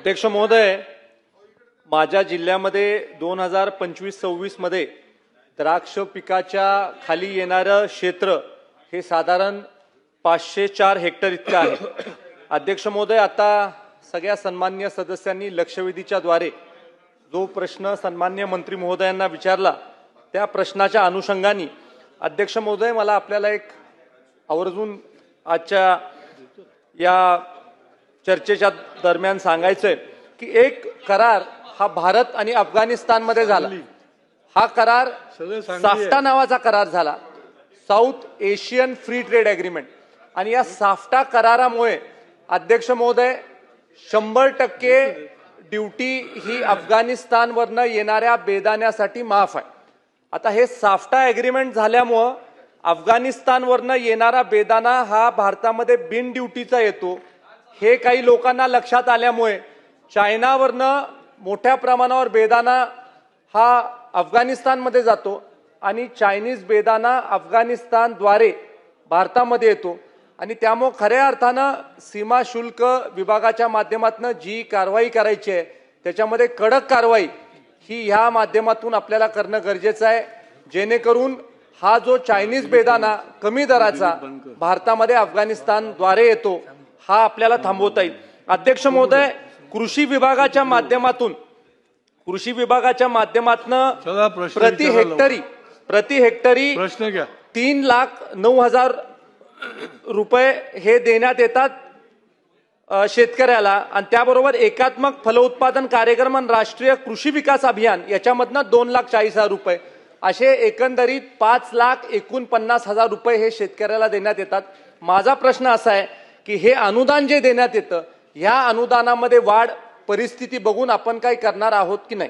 अध्यक्ष महोदय, माझ्या जिल्ह्यामध्ये 2025-26 मध्ये द्राक्ष पिकाच्या खाली येणारं क्षेत्र हे साधारण 504 हेक्टर इतकं आहे। अध्यक्ष महोदय, आता सगळ्या सन्माननीय सदस्यांनी लक्षवेधीच्या द्वारे जो प्रश्न सन्माननीय मंत्री महोदयांना विचारला त्या प्रश्नाच्या अनुषंगाने अध्यक्ष महोदय मला आपल्याला एक आवर्जून आजच्या या चर्चेच्या दरम्यान सांगायचंय की एक करार हा भारत आणि अफगाणिस्तान मध्ये झाला। हा करार साफ्टा नावाचा करार झाला, south Asian free trade agreement. आणि या साफ्टा करारामुळे अध्यक्ष महोदय 100% ड्यूटी ही अफगाणिस्तानवरनं येणाऱ्या बेदाण्यासाठी माफ आहे। आता हे साफ्टा एग्रीमेंट झाल्यामुळे अफगाणिस्तानवरनं येणारा बेदाणा हा भारतामध्ये बिन ड्यूटीचा येतो। हे काही लोकांना लक्षात आल्यामुळे चायनावरनं मोठ्या प्रमाणावर बेदाणा हा अफगाणिस्तानमध्ये जातो आणि चायनीज बेदाणा अफगाणिस्तानद्वारे भारतामध्ये येतो। आणि त्यामुळे खऱ्या अर्थानं सीमा शुल्क विभागाच्या माध्यमातून जी कारवाई करायची आहे त्याच्यामध्ये कडक कारवाई ही ह्या माध्यमातून आपल्याला करणं गरजेचं आहे, जेणेकरून हा जो चायनीज बेदाणा कमी दराचा भारतामध्ये अफगाणिस्तानद्वारे येतो हा आपल्याला थांबवता येईल। अध्यक्ष महोदय, कृषी विभागाच्या माध्यमातून प्रति हेक्टरी 3,09,000 रुपये हे देण्यात येतात शेतकऱ्याला। आणि त्याबरोबर एकात्मक फलोत्पादन कार्यक्रम आणि राष्ट्रीय कृषी विकास अभियान याच्यामधनं 2,40,000 रुपये असे एकंदरीत 5,49,000 रुपये हे शेतकऱ्याला देण्यात येतात। माझा प्रश्न असा आहे की हे अनुदान जे देण्यात येतं ह्या अनुदानामध्ये वाढ परिस्थिती बघून आपण काही करणार आहोत की नाही?